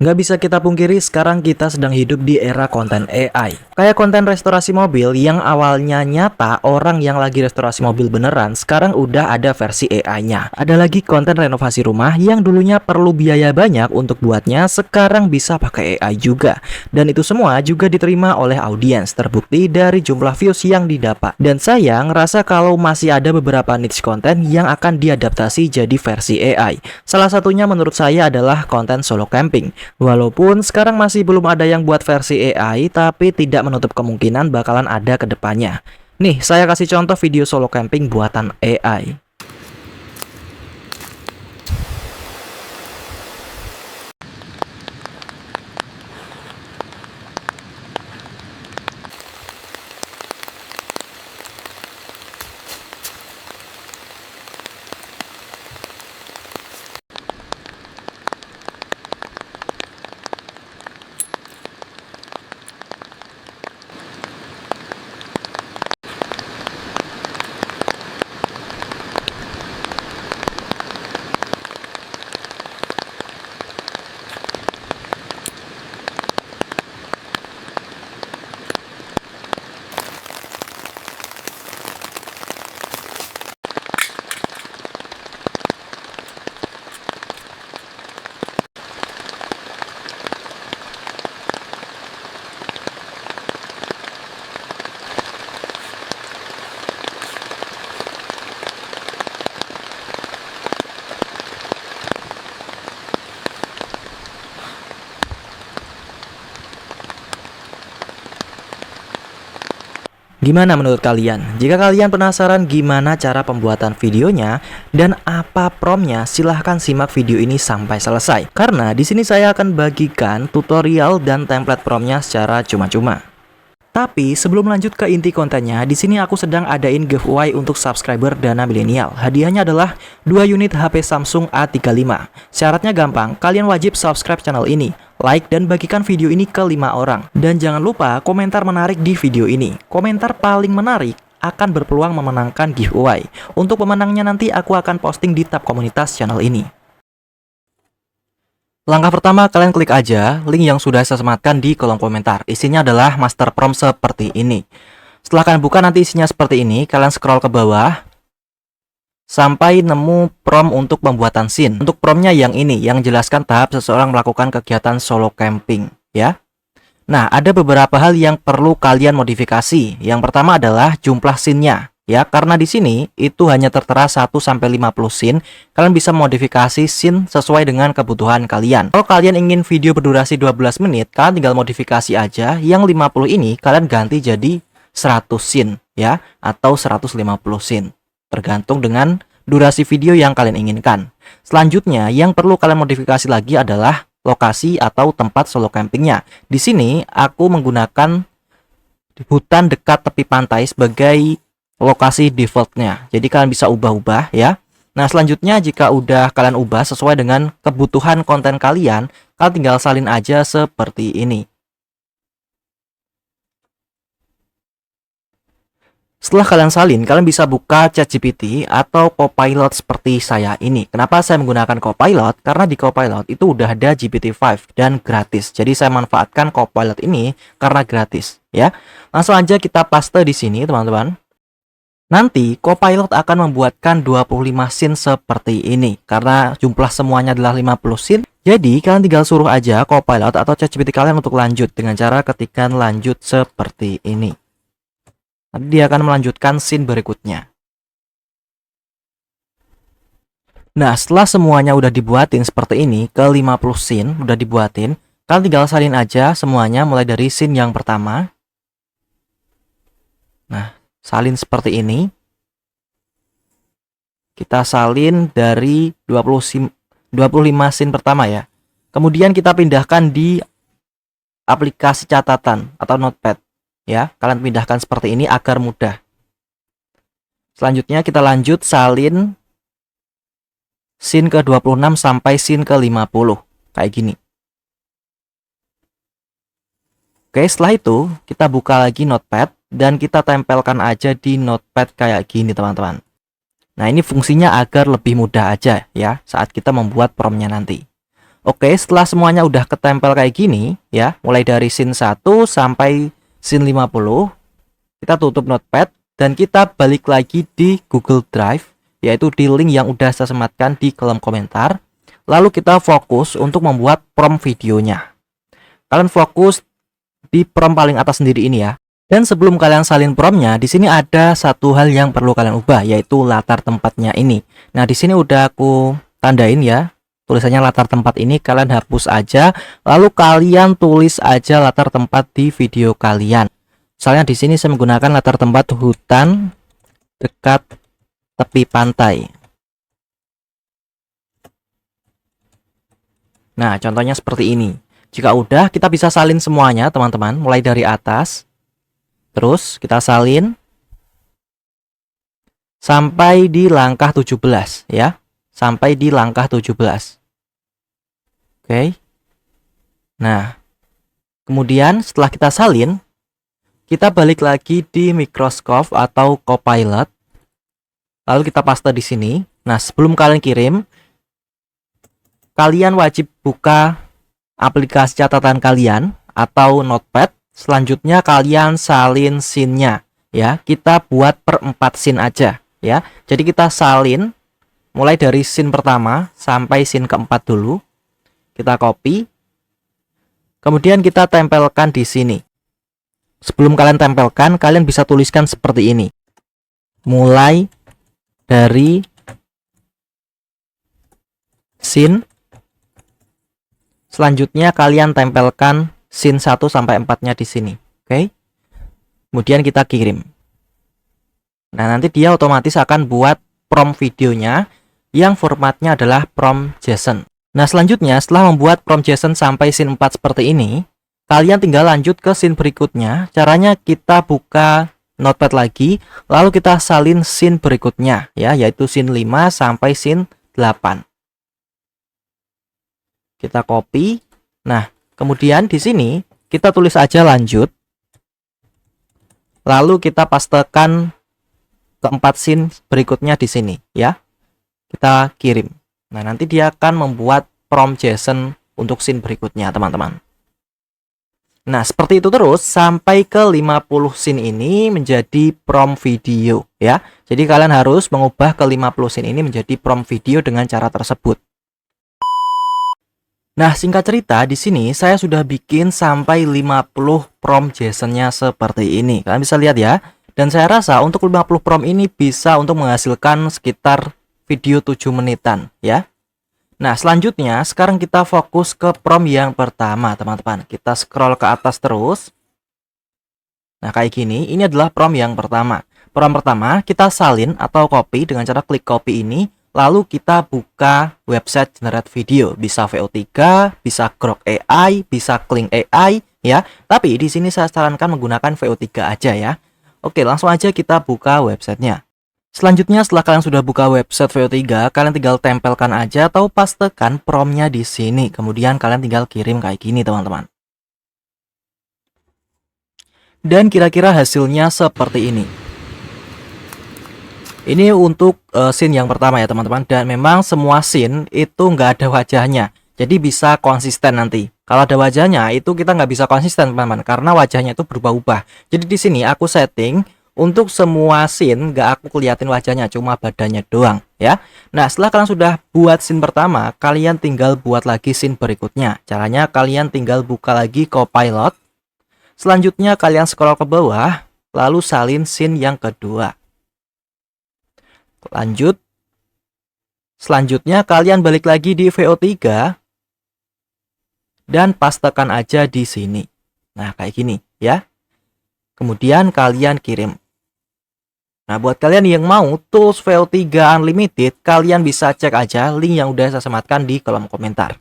Nggak bisa kita pungkiri sekarang kita sedang hidup di era konten AI. Kayak konten restorasi mobil yang awalnya nyata orang yang lagi restorasi mobil beneran, sekarang udah ada versi AI-nya. Ada lagi konten renovasi rumah yang dulunya perlu biaya banyak untuk buatnya, sekarang bisa pakai AI juga. Dan itu semua juga diterima oleh audiens, terbukti dari jumlah views yang didapat. Dan saya ngerasa kalau masih ada beberapa niche konten yang akan diadaptasi jadi versi AI. Salah satunya menurut saya adalah konten solo camping. Walaupun sekarang masih belum ada yang buat versi AI, tapi tidak menutup kemungkinan bakalan ada ke depannya. Nih, saya kasih contoh video solo camping buatan AI. Gimana menurut kalian? Jika kalian penasaran gimana cara pembuatan videonya dan apa promptnya, silahkan simak video ini sampai selesai. Karena di sini saya akan bagikan tutorial dan template promptnya secara cuma-cuma. Tapi sebelum lanjut ke inti kontennya, di sini aku sedang adain giveaway untuk subscriber Dana Milenial. Hadiahnya adalah 2 unit HP Samsung A35. Syaratnya gampang, kalian wajib subscribe channel ini, like dan bagikan video ini ke 5 orang. Dan jangan lupa komentar menarik di video ini. Komentar paling menarik akan berpeluang memenangkan giveaway. Untuk pemenangnya nanti aku akan posting di tab komunitas channel ini. Langkah pertama, kalian klik aja link yang sudah saya sematkan di kolom komentar. Isinya adalah master prompt seperti ini. Setelah kalian buka nanti isinya seperti ini. Kalian scroll ke bawah sampai nemu prompt untuk pembuatan scene. Untuk promptnya yang ini, yang jelaskan tahap seseorang melakukan kegiatan solo camping, ya. Nah, ada beberapa hal yang perlu kalian modifikasi. Yang pertama adalah jumlah scene-nya. Ya, karena di sini itu hanya tertera 1-50 scene, kalian bisa modifikasi scene sesuai dengan kebutuhan kalian. Kalau kalian ingin video berdurasi 12 menit, kalian tinggal modifikasi aja. Yang 50 ini kalian ganti jadi 100 scene, ya, atau 150 scene. Tergantung dengan durasi video yang kalian inginkan. Selanjutnya, yang perlu kalian modifikasi lagi adalah lokasi atau tempat solo campingnya. Di sini aku menggunakan hutan dekat tepi pantai sebagai lokasi defaultnya. Jadi kalian bisa ubah-ubah, ya. Nah, selanjutnya jika udah kalian ubah sesuai dengan kebutuhan konten kalian, kalian tinggal salin aja seperti ini. Setelah kalian salin, kalian bisa buka ChatGPT atau Copilot seperti saya ini. Kenapa saya menggunakan Copilot? Karena di Copilot itu udah ada GPT-5 dan gratis. Jadi saya manfaatkan Copilot ini karena gratis, ya. Langsung aja kita paste di sini, teman-teman. Nanti Copilot akan membuatkan 25 scene seperti ini. Karena jumlah semuanya adalah 50 scene, jadi kalian tinggal suruh aja Copilot atau ChatGPT kalian untuk lanjut dengan cara ketikkan lanjut seperti ini. Nanti dia akan melanjutkan scene berikutnya. Nah, setelah semuanya udah dibuatin seperti ini, ke 50 scene udah dibuatin, kalian tinggal salin aja semuanya mulai dari scene yang pertama. Nah, salin seperti ini. Kita salin dari 25 scene pertama, ya. Kemudian kita pindahkan di aplikasi catatan atau notepad, ya. Kalian pindahkan seperti ini agar mudah. Selanjutnya kita lanjut salin scene ke 26 sampai scene ke 50 kayak gini. Oke, setelah itu kita buka lagi notepad dan kita tempelkan aja di notepad kayak gini, teman-teman. Nah, ini fungsinya agar lebih mudah aja, ya, saat kita membuat promptnya nanti. Oke, setelah semuanya udah ketempel kayak gini ya, mulai dari scene 1 sampai scene 50, kita tutup notepad dan kita balik lagi di Google Drive, yaitu di link yang udah saya sematkan di kolom komentar. Lalu kita fokus untuk membuat prompt videonya. Kalian fokus di prompt paling atas sendiri ini ya. Dan sebelum kalian salin promptnya, di sini ada satu hal yang perlu kalian ubah, yaitu latar tempatnya ini. Nah, di sini udah aku tandain ya. Tulisannya latar tempat ini kalian hapus aja, lalu kalian tulis aja latar tempat di video kalian. Misalnya di sini saya menggunakan latar tempat hutan dekat tepi pantai. Nah, contohnya seperti ini. Jika udah, kita bisa salin semuanya, teman-teman, mulai dari atas. Terus kita salin sampai di langkah 17 ya. Sampai di langkah 17. Oke. Nah, kemudian setelah kita salin, kita balik lagi di Microsoft atau Copilot. Lalu kita paste di sini. Nah, sebelum kalian kirim, kalian wajib buka aplikasi catatan kalian atau notepad. Selanjutnya kalian salin scene-nya ya. Kita buat per 4 scene aja ya. Jadi kita salin mulai dari scene pertama sampai scene keempat dulu. Kita copy. Kemudian kita tempelkan di sini. Sebelum kalian tempelkan, kalian bisa tuliskan seperti ini. Mulai dari scene. Selanjutnya kalian tempelkan scene 1 sampai 4-nya di sini. Oke. Kemudian kita kirim. Nah, nanti dia otomatis akan buat prompt videonya yang formatnya adalah prompt JSON. Nah, selanjutnya setelah membuat prompt JSON sampai scene 4 seperti ini, kalian tinggal lanjut ke scene berikutnya. Caranya kita buka notepad lagi, lalu kita salin scene berikutnya ya, yaitu scene 5 sampai scene 8. Kita copy. Nah, kemudian di sini kita tulis aja lanjut. Lalu kita pastekan keempat scene berikutnya di sini ya. Kita kirim. Nah, nanti dia akan membuat prompt JSON untuk scene berikutnya, teman-teman. Nah, seperti itu terus sampai ke 50 scene ini menjadi prompt video ya. Jadi kalian harus mengubah ke 50 scene ini menjadi prompt video dengan cara tersebut. Nah, singkat cerita di sini saya sudah bikin sampai 50 prompt JSON-nya seperti ini. Kalian bisa lihat ya. Dan saya rasa untuk 50 prompt ini bisa untuk menghasilkan sekitar video 7 menitan ya. Nah, selanjutnya sekarang kita fokus ke prompt yang pertama, teman-teman. Kita scroll ke atas terus. Nah, kayak gini, ini adalah prompt yang pertama. Prompt pertama kita salin atau copy dengan cara klik copy ini, lalu kita buka website generate video, bisa VO3, bisa Grok AI, bisa Kling AI ya. Tapi di sini saya sarankan menggunakan VO3 aja ya. Oke, langsung aja kita buka websitenya. Selanjutnya setelah kalian sudah buka website VO3, kalian tinggal tempelkan aja atau pastekan promptnya di sini. Kemudian kalian tinggal kirim kayak gini, teman-teman. Dan kira-kira hasilnya seperti ini. Ini untuk scene yang pertama ya, teman-teman. Dan memang semua scene itu nggak ada wajahnya. Jadi bisa konsisten nanti. Kalau ada wajahnya itu kita nggak bisa konsisten, teman-teman, karena wajahnya itu berubah-ubah. Jadi di sini aku setting untuk semua scene nggak aku keliatin wajahnya, cuma badannya doang ya. Nah, setelah kalian sudah buat scene pertama, kalian tinggal buat lagi scene berikutnya. Caranya kalian tinggal buka lagi Copilot. Selanjutnya kalian scroll ke bawah, lalu salin scene yang kedua. Lanjut. Selanjutnya kalian balik lagi di VO3 dan pastekan aja di sini. Nah, kayak gini ya. Kemudian kalian kirim. Nah, buat kalian yang mau tools VO3 Unlimited, kalian bisa cek aja link yang udah saya sematkan di kolom komentar.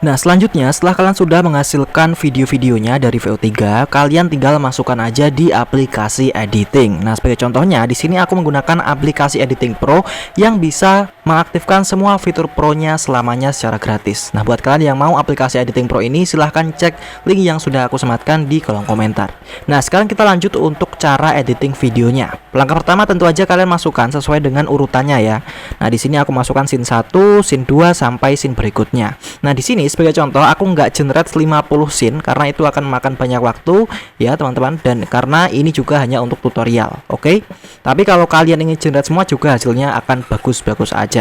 Nah, selanjutnya setelah kalian sudah menghasilkan video-videonya dari VO3, kalian tinggal masukkan aja di aplikasi editing. Nah, sebagai contohnya di sini aku menggunakan aplikasi editing Pro yang bisa mengaktifkan semua fitur Pro-nya selamanya secara gratis. Nah, buat kalian yang mau aplikasi editing Pro ini, silahkan cek link yang sudah aku sematkan di kolom komentar. Nah, sekarang kita lanjut untuk cara editing videonya. Langkah pertama tentu aja kalian masukkan sesuai dengan urutannya ya. Nah, di sini aku masukkan scene 1, scene 2 sampai scene berikutnya. Nah, di sini sebagai contoh aku nggak generate 50 scene karena itu akan makan banyak waktu ya, teman-teman, dan karena ini juga hanya untuk tutorial. Oke. Tapi kalau kalian ingin generate semua juga hasilnya akan bagus-bagus aja.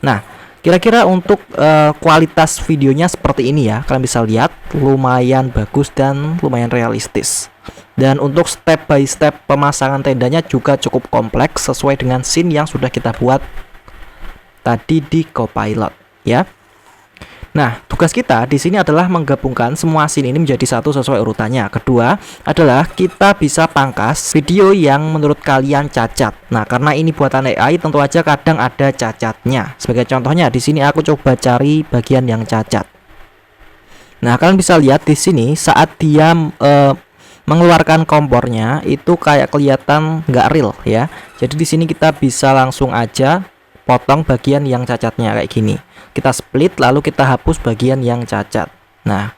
Nah, kira-kira untuk kualitas videonya seperti ini ya. Kalian bisa lihat lumayan bagus dan lumayan realistis. Dan untuk step by step pemasangan tendanya juga cukup kompleks sesuai dengan scene yang sudah kita buat tadi di Copilot ya. Nah, tugas kita di sini adalah menggabungkan semua scene ini menjadi satu sesuai urutannya. Kedua adalah kita bisa pangkas video yang menurut kalian cacat. Nah, karena ini buatan AI, tentu aja kadang ada cacatnya. Sebagai contohnya, di sini aku coba cari bagian yang cacat. Nah, kalian bisa lihat di sini saat dia mengeluarkan kompornya itu kayak kelihatan nggak real ya. Jadi di sini kita bisa langsung aja potong bagian yang cacatnya kayak gini. Kita split lalu kita hapus bagian yang cacat. Nah,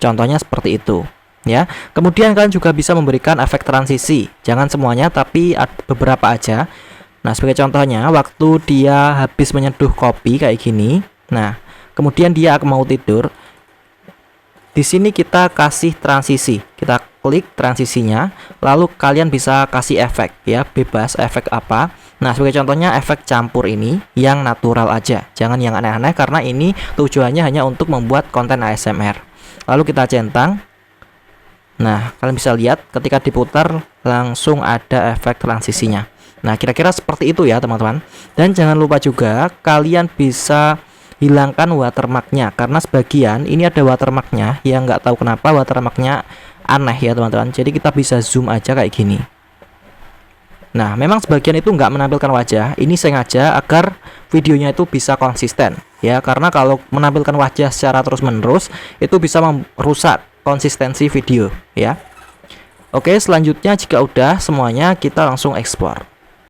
contohnya seperti itu ya. Kemudian kalian juga bisa memberikan efek transisi. Jangan semuanya tapi beberapa aja. Nah, sebagai contohnya waktu dia habis menyeduh kopi kayak gini. Nah, kemudian dia mau tidur. Di sini kita kasih transisi. Kita klik transisinya, lalu kalian bisa kasih efek ya, bebas efek apa. Nah, sebagai contohnya efek campur ini yang natural aja, jangan yang aneh-aneh karena ini tujuannya hanya untuk membuat konten ASMR. Lalu kita centang. Nah, kalian bisa lihat ketika diputar langsung ada efek transisinya. Nah, kira-kira seperti itu ya teman-teman. Dan jangan lupa juga kalian bisa hilangkan watermarknya karena sebagian ini ada watermarknya yang nggak tahu kenapa watermarknya aneh ya teman-teman. Jadi kita bisa zoom aja kayak gini. Nah, memang sebagian itu nggak menampilkan wajah. Ini sengaja agar videonya itu bisa konsisten ya, karena kalau menampilkan wajah secara terus-menerus itu bisa merusak konsistensi video ya. Oke, selanjutnya jika udah semuanya kita langsung ekspor.